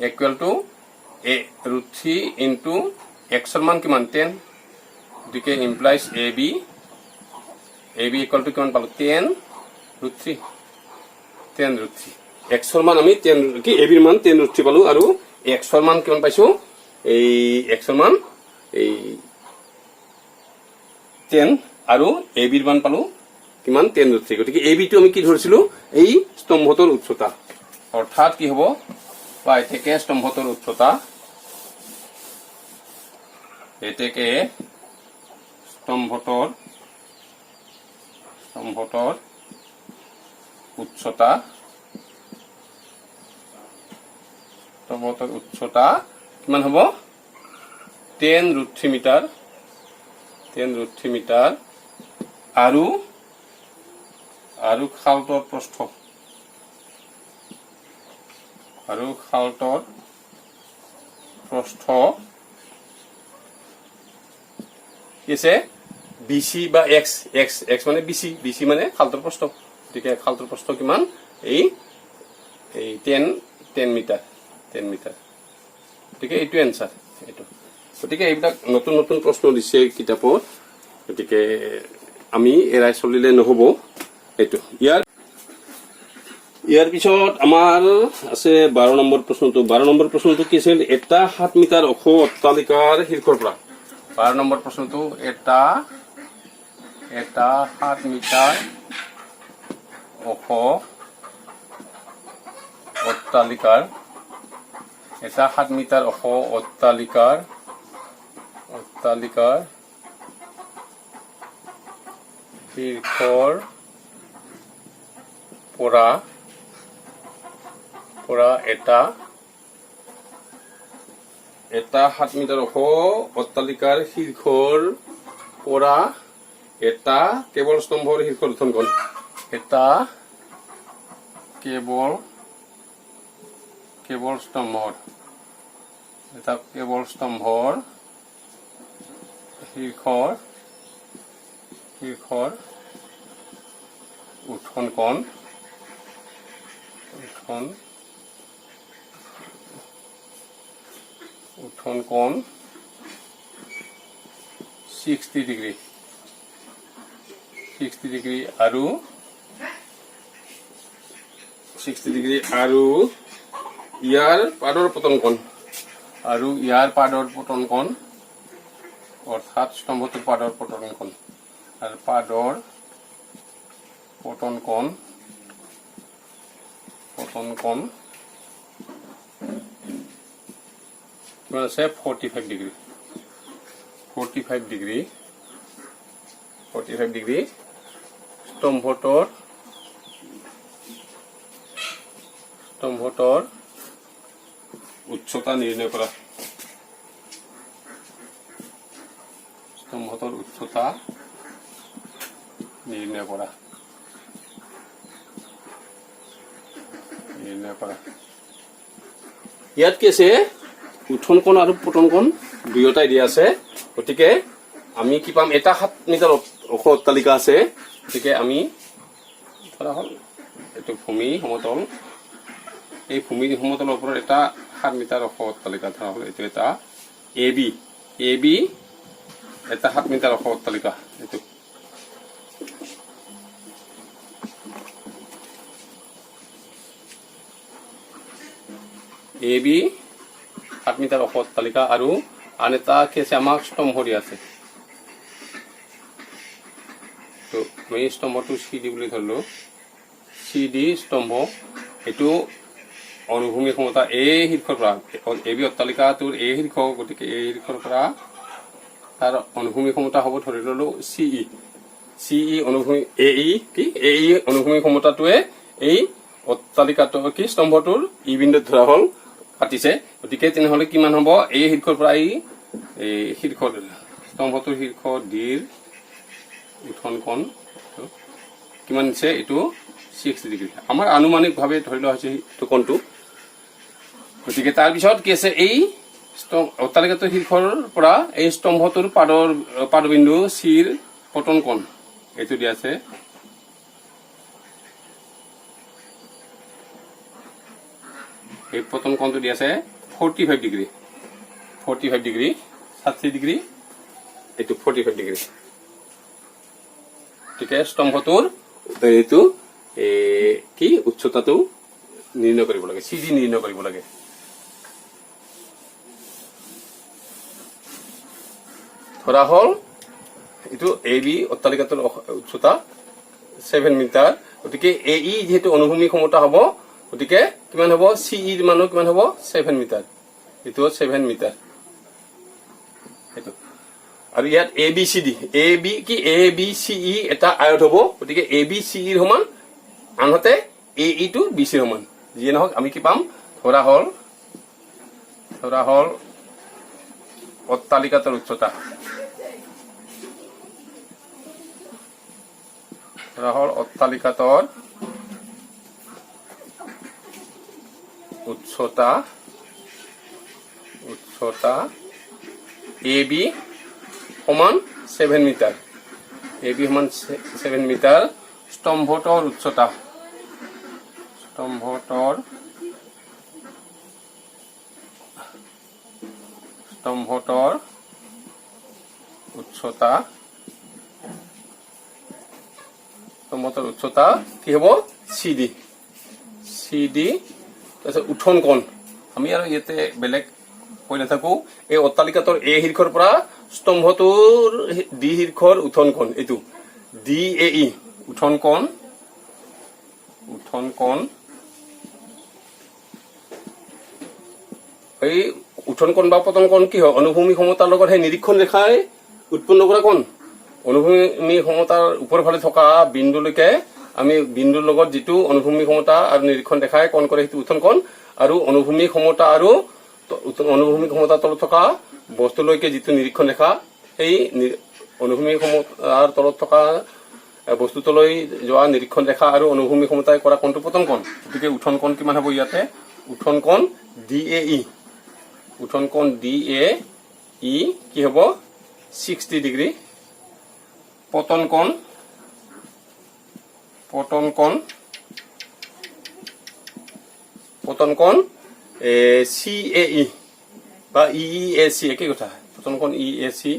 equal to root 3 into x ৰ মান কিমান 10 গতিকে implies ab equal to কিমান পালো 10 root 3 x ৰ মান আমি 10 কি ab ৰ মান 10 root 3 পালো আৰু x ৰ মান কিমান পাইছো এই x ৰ মান এই 10 আৰু ab ৰ মান পালো কিমান 10 root 3 গতিকে ab টো আমি কি ধৰিছিলো এই স্তম্ভটোৰ উচ্চতা অৰ্থাৎ কি হ'ব পাই থেকে স্তম্ভটোৰ উচ্চতা এতেকে স্তম্ভটোৰ উচ্চতা স্তম্ভটোৰ উচ্চতা কিমান হ'ব 10 root 3 মিটাৰ আৰু খালটোৰ প্ৰস্থ কিছে BC বা x মানে BC মানে খালটোৰ প্ৰস্থ গতিকে খালটোৰ প্ৰস্থ কিমান এই 10 মিটাৰ গতিকে এইটো এনসাৰ এইটো গতিকে এইবিলাক নতুন নতুন প্ৰশ্ন দিছে কিতাপত গতিকে আমি এৰাই চলিলে নহব এইটো ইয়াৰ পিছত আমাৰ আছে 12 নম্বৰ প্ৰশ্নটো কি আছিল এটা 7 মিটাৰ ওখ অট্টালিকাৰ শীৰ্ষৰ পৰা 12 নম্বৰ প্ৰশ্নটো এটা 7 মিটাৰ ওখ অট্টালিকাৰ এটা 7 মিটাৰ ওখ অট্টালিকাৰ শীৰ্ষৰ পৰা এটা 7 মিটাৰ ওখ অট্টালিকাৰ শীৰ্ষৰ পৰা এটা কেবল স্তম্ভৰ শীৰ্ষ উত্থান কোণ এটা কেবল স্তম্ভৰ শীৰ্ষৰ উত্থান কোণ 60 ডিগ্ৰী আৰু ইয়াৰ পাদৰ পতন কোণ অৰ্থাৎ স্তম্ভটোৰ পাদৰ পতন কোণ আৰু পাদৰ পতন কোণ কিমান আছে 45 ডিগ্ৰী স্তম্ভটোৰ উচ্চতা নিৰ্ণয় কৰা ইয়াত কি আছে উত্থান কোণ আৰু পতন কোণ দুয়োটাই দিয়া আছে গতিকে আমি কি পাম এটা 7 মিটাৰ ওখ অট্টালিকা আছে গতিকে আমি ধৰা হ'ল এইটো ভূমি সমতল এই ভূমি সমতলৰ ওপৰত এটা 7 মিটাৰ ওখ অট্টালিকা ধৰা হ'ল এইটো এটা এ বি এটা 7 মিটাৰ ওখ অট্টালিকা এইটো এ বি 7 মিটাৰ ওখ অট্টালিকা আৰু আন এটা কি আছে আমাক স্তম্ভ দিয়া আছে তো আমি স্তম্ভটো চি ডি বুলি ধৰিলো চি ডি স্তম্ভ এইটো অনুভূমি ক্ষমতা এই শীৰ্ষৰ পৰা এ বি অট্টালিকাটোৰ এই শীৰ্ষ গতিকে এই শীৰ্ষৰ পৰা তাৰ অনুভূমি ক্ষমতা হ'ব ধৰি ললো সিই অনুভূমি এই অনুভূমি ক্ষমতাটোৱে এই অট্টালিকাটো কি স্তম্ভটোৰ ই বিন্দুত ধৰা হ'ল কাটিছে গতিকে তেনেহলে কিমান হ'ব এই শীৰ্ষৰ পৰা এই শীৰ্ষ স্তম্ভটোৰ শীৰ্ষ ডিৰ উঠন কোণ কিমান দিছে এইটো 6 ডিগ্ৰী আমাৰ আনুমানিকভাৱে ধৰি লোৱা হৈছে এইটো কোণটো গতিকে তাৰ পিছত কি আছে এই অট্টালিকাটোৰ শীৰ্ষৰ পৰা এই স্তম্ভটোৰ পাদবিন্দু চিৰ পতন কোণ এইটো দিয়া আছে এই পতন কোণটো দিয়া আছে 45 ডিগ্ৰী 60 ডিগ্ৰী এইটো 45 ডিগ্ৰী ঠিক আছে স্তম্ভটোৰ এইটো কি উচ্চতাটো নিৰ্ণয় কৰিব লাগে সিডি নিৰ্ণয় কৰিব লাগে ধৰা হ'ল এইটো এ বি অট্টালিকাটোৰ উচ্চতা 7 মিটাৰ গতিকে এই যেহেতু অনুভূমি ক্ষমতা হ'ব গতিকে কিমান হ'ব সিইৰ মান কিমান হ'ব 7 মিটাৰ এইটো 7 মিটাৰ এইটো আৰু ইয়াত এ বি সি ই এটা আয়ত হ'ব গতিকে এ বি সি ইৰ সমান আনহাতে এ ই টু বি চিৰ সমান যিয়ে নহওক আমি কি পাম ধৰা হ'ল অট্টালিকাটোৰ উচ্চতা ধৰা হ'ল অট্টালিকাটোৰ উচ্চতা এ বি সমান 7 মিটাৰ এ বি সমান 7 মিটাৰ স্তম্ভটোৰ উচ্চতা কি হ'ব সিডি তাৰপিছত উঠন কোণ আমি আৰু ইয়াতে বেলেগ কৈ নাথাকো এই অট্টালিকাটোৰ এ শীৰ্ষৰ পৰা স্তম্ভটোৰ ডি শীৰ্ষৰ উঠন কোণ এইটো ডি এ ই উঠন কোণ এই উঠন কোণ বা পতন কোণ কি হয় অনুভূমি ক্ষমতাৰ লগত সেই নিৰীক্ষণ ৰেখাই উৎপন্ন কৰা কোণ অনুভূমি ক্ষমতাৰ ওপৰ ফালে থকা বিন্দুলৈকে আমি বিন্দুৰ লগত যেটো অনুভূমি ক্ষমতা আৰু নিৰীক্ষণ ৰেখাই কোণ কৰে সেইটো উঠন কোণ আৰু অনুভূমি ক্ষমতা আৰু অনুভূমি ক্ষমতাৰ তলত থকা বস্তুলৈকে যেটো নিৰীক্ষণ ৰেখা এই অনুভূমি ক্ষমতাৰ তলত থকা বস্তুটোলৈ যোৱা নিৰীক্ষণ ৰেখা আৰু অনুভূমি ক্ষমতাই কৰা কোণটো পতন কোণ গতিকে উঠন কোণ কিমান হ'ব ইয়াতে উঠন কোণ ডি এ ই কি হ'ব 60 ডিগ্ৰী পতন কোণ সি এ ই বা ই এ সি একেই কথা পতন কোণ E A C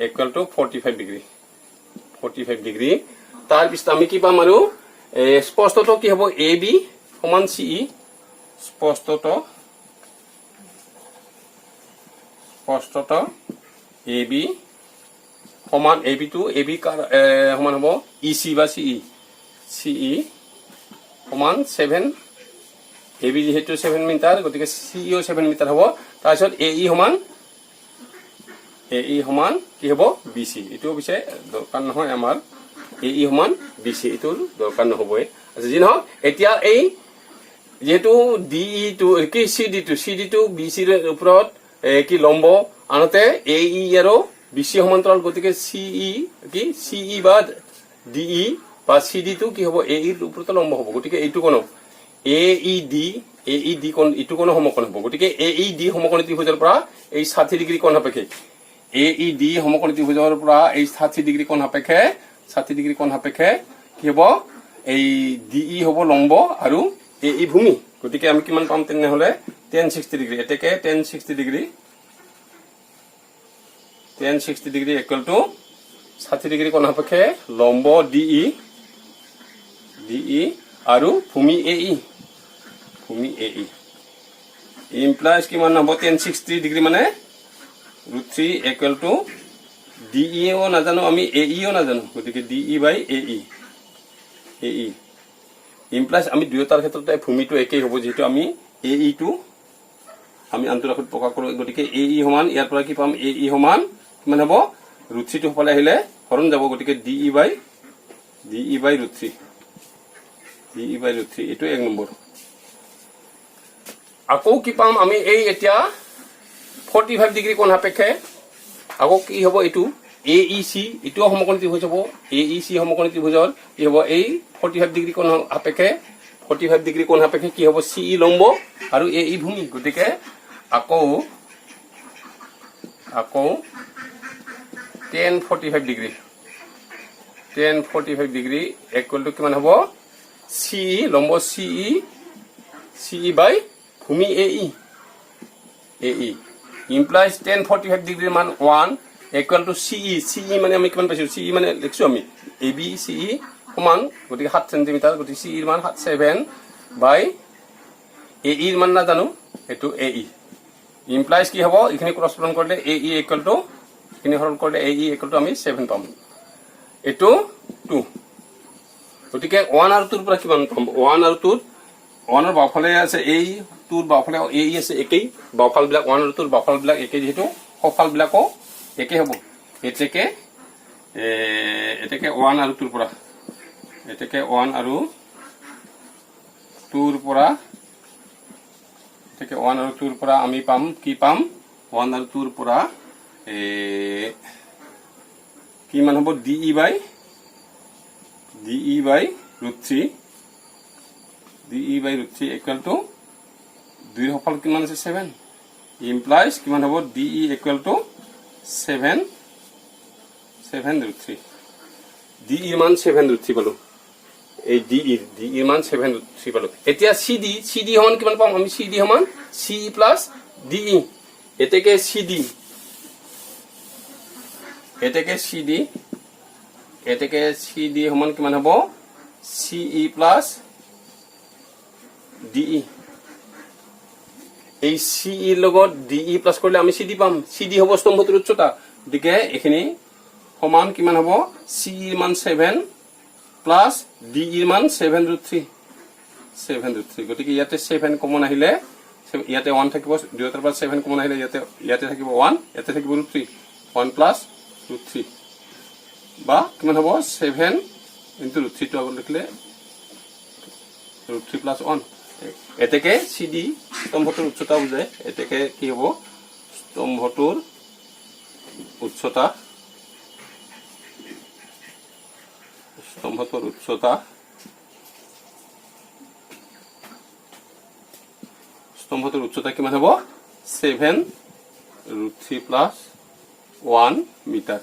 equal to 45 degree তাৰপিছত আমি কি পাম আৰু স্পষ্টত কি হ'ব এ বি সমান চি ই স্পষ্টত এ বি সমান এ বি কাৰ সমান হ'ব ই চি বা চি ই সমান 7 এ বি যেহেতু 7 মিটাৰ গতিকে চি ইও 7 মিটাৰ হ'ব তাৰপিছত এ ই সমান কি হ'ব বি চি এইটো পিছে দৰকাৰ নহয় আমাৰ এ ই সমান বি চি এইটোৰ দৰকাৰ নহ'বই আচ্ছা যি নহওক এতিয়া এই যেহেতু ডি ই টু কি চি ডি টু বি চিৰ ওপৰত কি লম্ব আনহাতে এ ই আৰু বি চি সমান্তৰাল গতিকে চি ই বা ডি ই বা চি ডি টো কি হ'ব এ ইৰ ওপৰত লম্ব হ'ব গতিকে এইটো কোণ এ ই ডি কোণ এইটো কোণ সমকোণ হ'ব গতিকে এ ই ডি সমকোণী ত্ৰিভুজৰ পৰা এই 60 ডিগ্ৰী কোণ সাপেক্ষে AED সমকোণী ত্ৰিভুজৰ পৰা এই 60 ডিগ্ৰী কোণ সাপেক্ষে 60 ডিগ্ৰী কোণ সাপেক্ষে কি হ'ব এই DE হ'ব লম্ব আৰু AE ভূমি গতিকে আমি কিমান পাম তেনেহলে tan 60 ডিগ্ৰী এতেকে tan 60 degree equal to 60 degree কোণ সাপেক্ষে লম্ব DE আৰু ভূমি AE ইমপ্লাইজ কিমান হ'ব tan 60 ডিগ্ৰী মানে √3 ইকুৱেল টু DE ও নাজানো আমি AE ও নাজানো গতিকে DE বাই AE ইমপ্লাইজ আমি দুয়োটাৰ ক্ষেত্ৰতে ভূমিটো একেই হ'ব যেহেতু আমি AE টো আমি আন্তঃৰাষ্ট্ৰীয় প্ৰকাশ কৰোঁ গতিকে AE সমান ইয়াৰ পৰা কি পাম AE সমান কিমান হ'ব √3 টো হলে আহিলে হৰণ যাব গতিকে DE বাই √3 এটো এক নম্বৰ আকৌ কি পাম আমি এই এতিয়া 45 ডিগ্ৰী কোণ সাপেক্ষে আকৌ কি হ'ব এটো AEC এটো সমকোণী ত্ৰিভুজ হ'ব AEC সমকোণী ত্ৰিভুজৰ কি হ'ব এই 45 ডিগ্ৰী কোণ সাপেক্ষে 45 ডিগ্ৰী কোণ সাপেক্ষে কি হ'ব CE লম্ব আৰু AE ভূমি গতিকে আকৌ tan 45 ডিগ্ৰী ইকুৱেল টু কিমান হ'ব CE লম্ব CE বাই ভূমি AE implies tan 45 ডিগ্ৰীৰ মান 1 ইকুৱেল টু CE মানে আমি কিমান পাইছো CE মানে লিখছো আমি AB CE সমান গতিকে 7 সেন্টিমিটাৰ গতিকে CE ৰ মান 7 বাই AE ৰ মান না জানো এটো AE implies কি হ'ব ইখিনি ক্ৰস পূৰণ কৰিলে AE ইকুৱেল টু ইখিনি হৰণ কৰিলে AE ইকুৱেল টু আমি 7 পাম এটো 2 গতিকে 1 আৰু 2 ৰ পৰা কিমান পাম 1 আৰু 2 1 ৰ বাওফালে আছে এই 2 ৰ বাওফালে AE আছে একেই বাওফাল বিলাক 1 আৰু 2 ৰ বাওফাল বিলাক একেই যেহেতু সফাল বিলাকো একেই হ'ব এতেকে 1 আৰু 2 ৰ পৰা এতেকে 1 আৰু 2 ৰ পৰা এতেকে 1 আৰু 2 ৰ পৰা আমি পাম কি পাম 1 আৰু 2 ৰ পৰা কি মান হ'ব DE বাই √3 ইকুৱেল টু 2 ৰ সফল কিমান আছে 7 ইমপ্লাইজ কিমান হ'ব DE ইকুৱেল টু 7 √3 DE মান 7 √3 পালো এই DE মান 7 √3 পালো এতিয়া CD সমান কিমান পাম আমি CD সমান CE প্লাস DE এতেকে CD সমান কিমান হ'ব CE প্লাস DE এই CE লগত DE প্লাস কৰিলে আমি CD পাম CD হ'ব স্তম্ভটোৰ উচ্চতা গতিকে এখিনি সমান কিমান হ'ব CE ৰ মান 7 প্লাস DE ৰ মান 7 √3 গতিকে ইয়াতে 7 কমন আহিলে ইয়াতে 1 থাকিব দুয়োটাৰ পৰা 7 কমন আহিলে ইয়াতে থাকিব 1 ইয়াতে থাকিব √3 1 প্লাস √3 বা কিমান হ'ব 7 ইনটু √3 টো আগত লিখলে √3 প্লাস 1 এতেকে CD স্তম্ভটোৰ উচ্চতা বুজায় এতেকে কি হ'ব স্তম্ভটোৰ উচ্চতা কিমান হ'ব 7 √3 প্লাস 1 মিটাৰ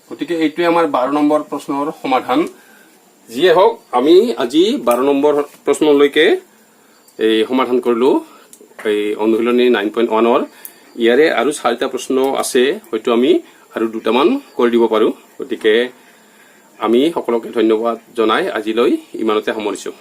গতিকে এইটোৱে আমাৰ 12 নম্বৰ প্ৰশ্নৰ সমাধান যিয়ে হওক আমি আজি 12 নম্বৰ প্ৰশ্নলৈকে এই সমাধান কৰিলো এই অনুশীলনী 9.1 ৰ ইয়াৰে আৰু 4টা প্ৰশ্ন আছে হয়তো আমি আৰু দুটামান কৰি দিব পাৰো গতিকে আমি সকলোকে ধন্যবাদ জনাই আজিলৈ ইমানতে সামৰিছো